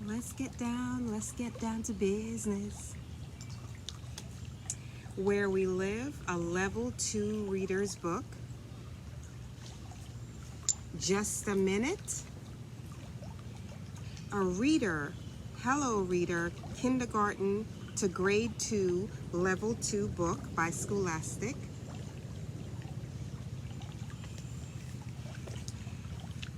let's get down to business. Where We Live, a level 2 reader's book. Just a Minute. A Reader, Hello Reader, Kindergarten to Grade 2, Level 2 book by Scholastic.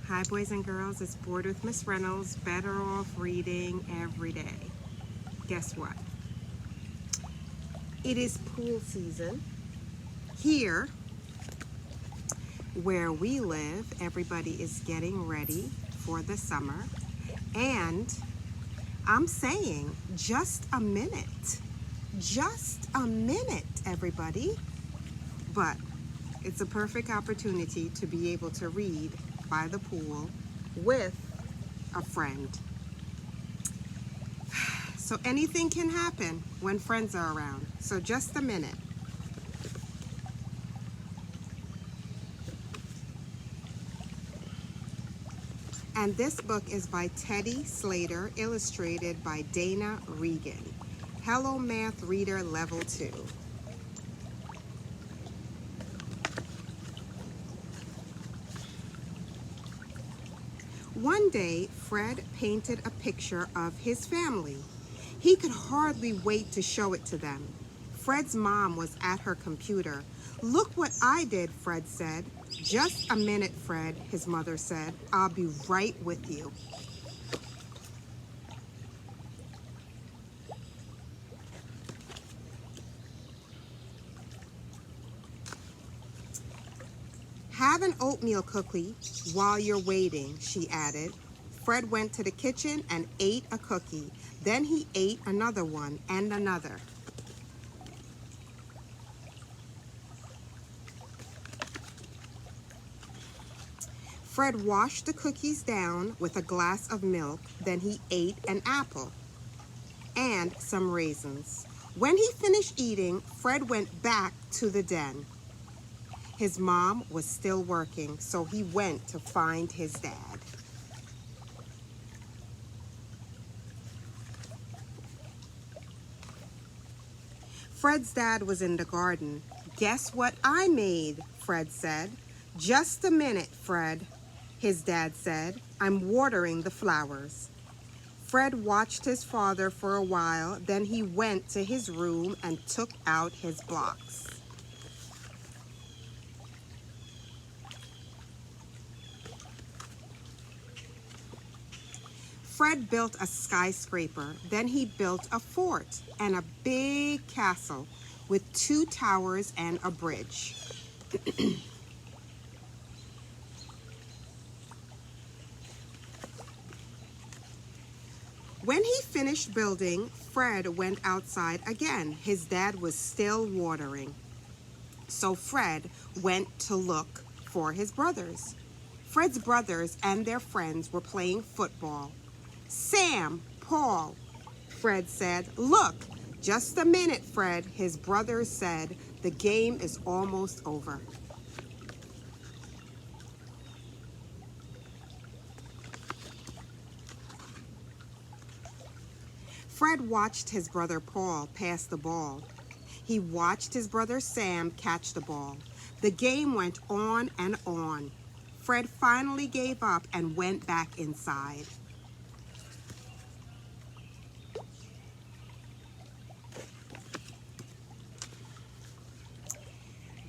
Hi boys and girls, it's Bored with Miss Reynolds, better off reading every day. Guess what? It is pool season. Here, where we live, everybody is getting ready for the summer. And I'm saying just a minute. Just a minute, everybody. But it's a perfect opportunity to be able to read by the pool with a friend. So anything can happen when friends are around. So just a minute. And this book is by Teddy Slater, illustrated by Dana Regan. Hello Math Reader Level 2. One day, Fred painted a picture of his family. He could hardly wait to show it to them. Fred's mom was at her computer. "Look what I did," Fred said. "Just a minute, Fred," his mother said. "I'll be right with you." "Have an oatmeal cookie while you're waiting," she added. Fred went to the kitchen and ate a cookie. Then he ate another one and another. Fred washed the cookies down with a glass of milk. Then he ate an apple and some raisins. When he finished eating, Fred went back to the den. His mom was still working, so he went to find his dad. Fred's dad was in the garden. "Guess what I made?" Fred said. "Just a minute, Fred," his dad said. "I'm watering the flowers." Fred watched his father for a while, then he went to his room and took out his blocks. Fred built a skyscraper, then he built a fort and a big castle with 2 towers and a bridge. When he finished building, Fred went outside again. His dad was still watering. So Fred went to look for his brothers. Fred's brothers and their friends were playing football. "Sam, Paul," Fred said. "Look." "Just a minute, Fred," his brothers said. "The game is almost over." Fred watched his brother Paul pass the ball. He watched his brother Sam catch the ball. The game went on and on. Fred finally gave up and went back inside.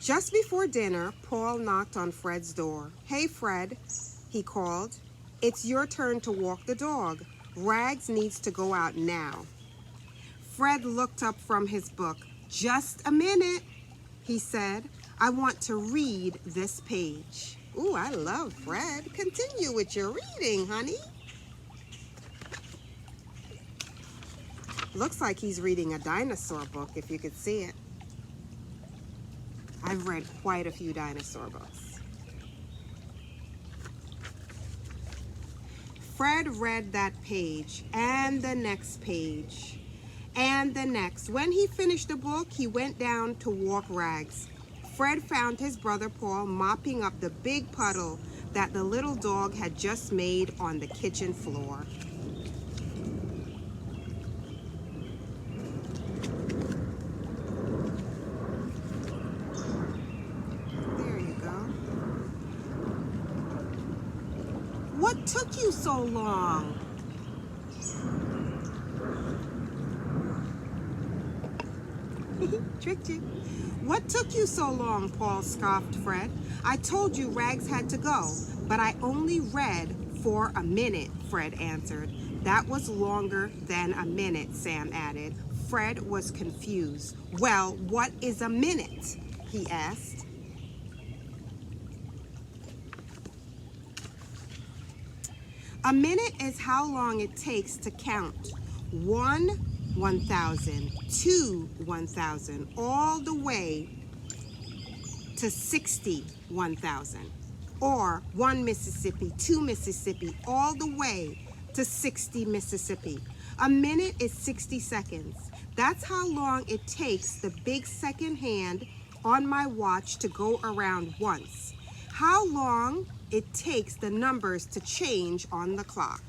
Just before dinner, Paul knocked on Fred's door. "Hey, Fred," he called. "It's your turn to walk the dog. Rags needs to go out now." Fred looked up from his book. "Just a minute," he said. "I want to read this page." Ooh, I love Fred. Continue with your reading, honey. Looks like he's reading a dinosaur book, if you could see it. I've read quite a few dinosaur books. Fred read that page and the next page and the next. When he finished the book, he went down to walk Rags. Fred found his brother Paul mopping up the big puddle that the little dog had just made on the kitchen floor. so long? Tricked you. What took you so long, Paul scoffed Fred. I told you Rags had to go, but I only read for a minute, Fred answered. That was longer than a minute, Sam added. Fred was confused. Well, what is a minute? He asked. A minute is how long it takes to count 1,000, 1,000, all the way to 1,000. Or 1 Mississippi, 2 Mississippi, all the way to 60 Mississippi. A minute is 60 seconds. That's how long it takes the big second hand on my watch to go around once. How long it takes the numbers to change on the clock.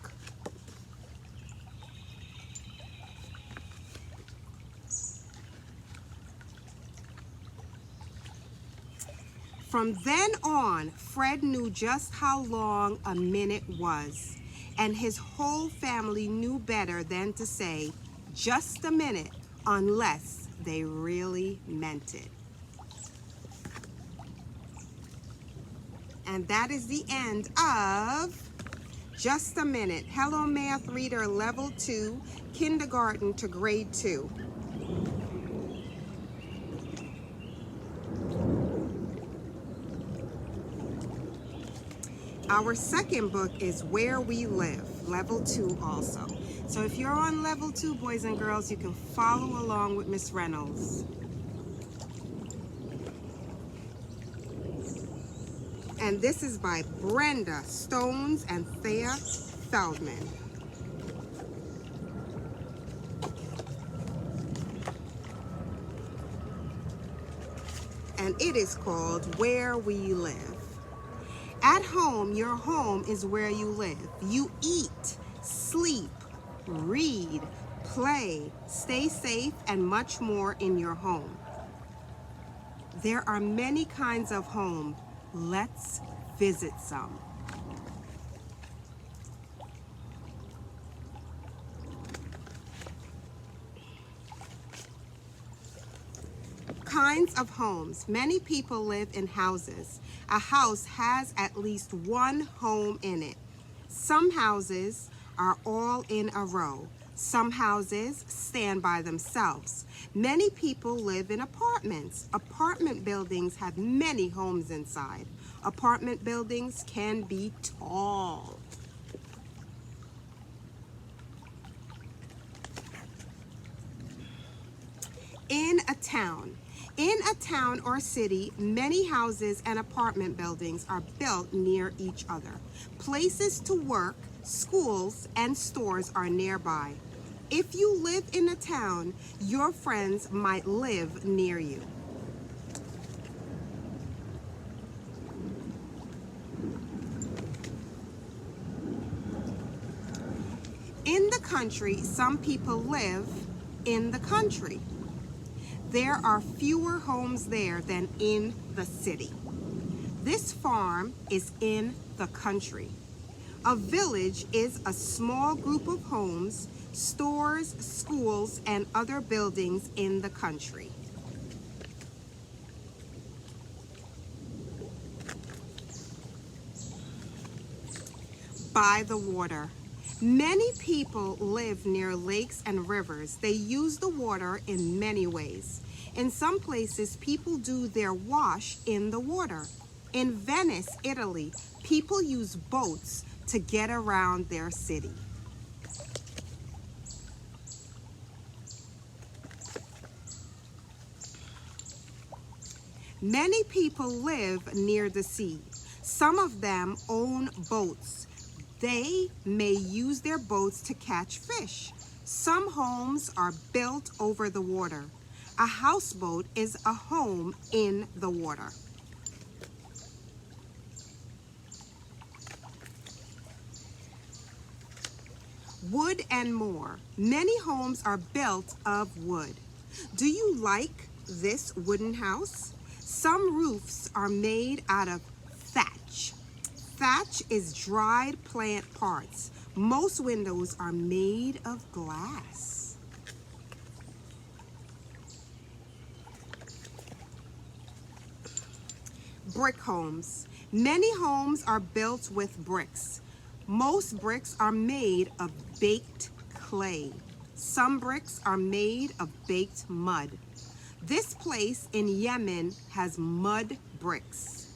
From then on, Fred knew just how long a minute was, and his whole family knew better than to say, just a minute, unless they really meant it. And that is the end of Just a Minute. Hello Math Reader Level 2, Kindergarten to Grade 2. Our second book is Where We Live, Level 2 also. So if you're on Level 2, boys and girls, you can follow along with Miss Reynolds. And this is by Brenda Stones and Thea Feldman. And it is called Where We Live. At home, your home is where you live. You eat, sleep, read, play, stay safe, and much more in your home. There are many kinds of home. Let's visit some. Kinds of homes. Many people live in houses. A house has at least one home in it. Some houses are all in a row. Some houses stand by themselves. Many people live in apartments. Apartment buildings have many homes inside. Apartment buildings can be tall. In a town. In a town or city, many houses and apartment buildings are built near each other. Places to work, schools, and stores are nearby. If you live in a town, your friends might live near you. In the country, some people live in the country. There are fewer homes there than in the city. This farm is in the country. A village is a small group of homes, stores, schools, and other buildings in the country. By the water. Many people live near lakes and rivers. They use the water in many ways. In some places, people do their wash in the water. In Venice, Italy, people use boats to get around their city. Many people live near the sea. Some of them own boats. They may use their boats to catch fish. Some homes are built over the water. A houseboat is a home in the water. Wood and more. Many homes are built of wood. Do you like this wooden house? Some roofs are made out of thatch. Thatch is dried plant parts. Most windows are made of glass. Brick homes. Many homes are built with bricks. Most bricks are made of baked clay. Some bricks are made of baked mud. This place in Yemen has mud bricks.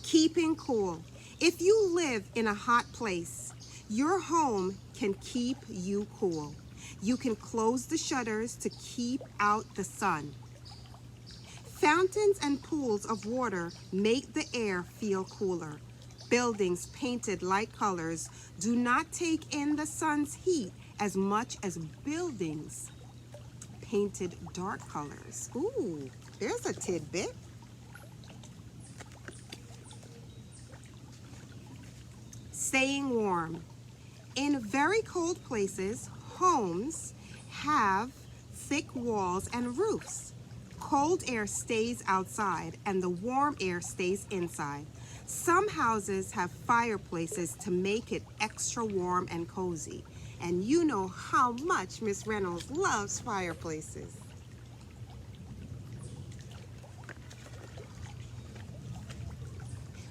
Keeping cool. If you live in a hot place, your home can keep you cool. You can close the shutters to keep out the sun. Fountains and pools of water make the air feel cooler. Buildings painted light colors do not take in the sun's heat as much as buildings painted dark colors. Ooh, there's a tidbit. Staying warm. In very cold places, homes have thick walls and roofs. Cold air stays outside and the warm air stays inside. Some houses have fireplaces to make it extra warm and cozy. And you know how much Miss Reynolds loves fireplaces.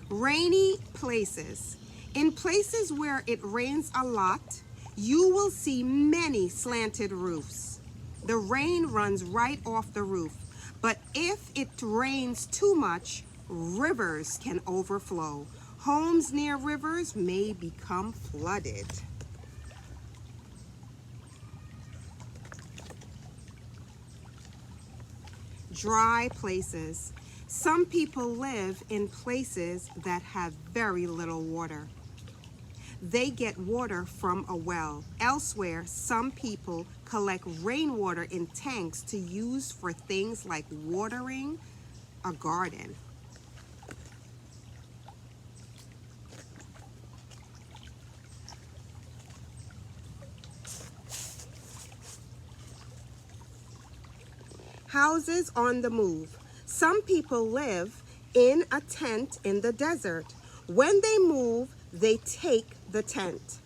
Rainy places. In places where it rains a lot, you will see many slanted roofs. The rain runs right off the roof, but if it rains too much, rivers can overflow. Homes near rivers may become flooded. Dry places. Some people live in places that have very little water. They get water from a well. Elsewhere, some people collect rainwater in tanks to use for things like watering a garden. Houses on the move. Some people live in a tent in the desert. When they move, they take the tent.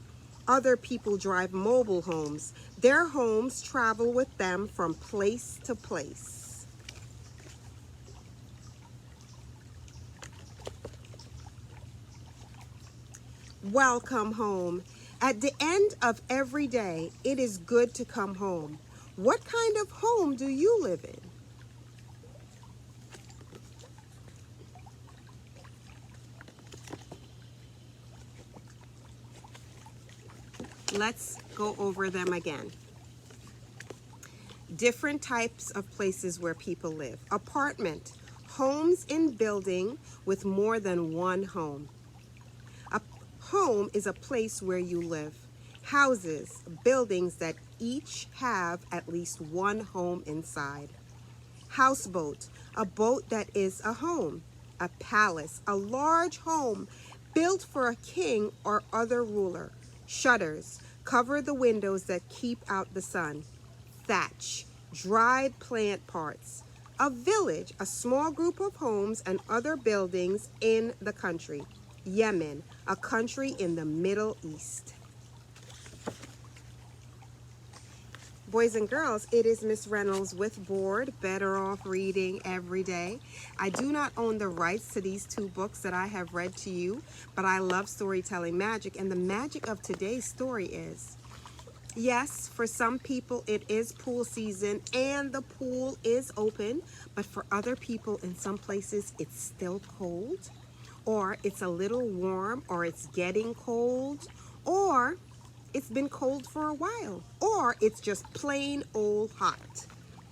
Other people drive mobile homes. Their homes travel with them from place to place. Welcome home. At the end of every day, it is good to come home. What kind of home do you live in? Let's go over them again. Different types of places where people live. Apartment, homes in building with more than one home. A home is a place where you live. Houses, buildings that each have at least one home inside. Houseboat, a boat that is a home. A palace, a large home built for a king or other ruler. Shutters, cover the windows that keep out the sun. Thatch, dried plant parts. A village, a small group of homes and other buildings in the country. Yemen, a country in the Middle East. Boys and girls, it is Miss Reynolds with B.O.R.E.D, Better Off Reading Every Day. I do not own the rights to these two books that I have read to you, but I love storytelling magic, and the magic of today's story is, yes, for some people it is pool season and the pool is open, but for other people in some places it's still cold, or it's a little warm, or it's getting cold, or it's been cold for a while, or it's just plain old hot.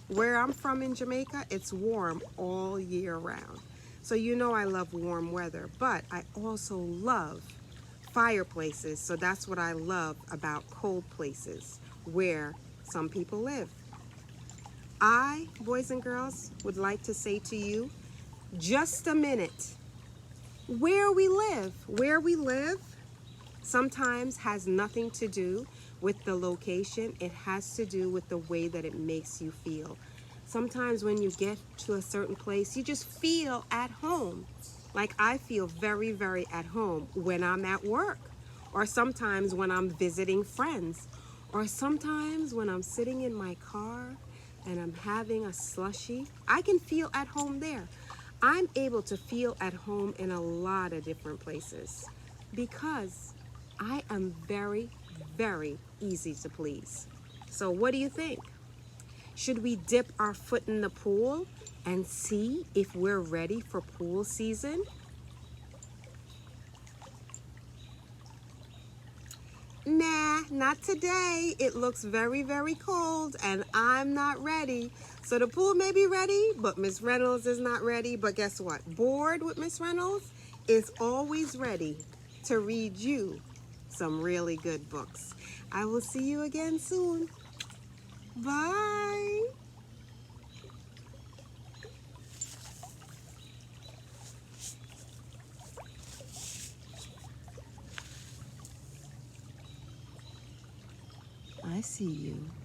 Where I'm from in Jamaica, it's warm all year round. So you know I love warm weather, but I also love fireplaces. So that's what I love about cold places where some people live. I, boys and girls, would like to say to you, just a minute. Where we live sometimes has nothing to do with the location. It has to do with the way that it makes you feel. Sometimes when you get to a certain place, you just feel at home. Like I feel very, very at home when I'm at work, or sometimes when I'm visiting friends, or sometimes when I'm sitting in my car and I'm having a slushie. I can feel at home there. I'm able to feel at home in a lot of different places because I am very, very easy to please. So what do you think? Should we dip our foot in the pool and see if we're ready for pool season? Nah, not today. It looks very, very cold and I'm not ready. So the pool may be ready, but Miss Reynolds is not ready. But guess what? Bored with Miss Reynolds is always ready to read you some really good books. I will see you again soon. Bye. I see you.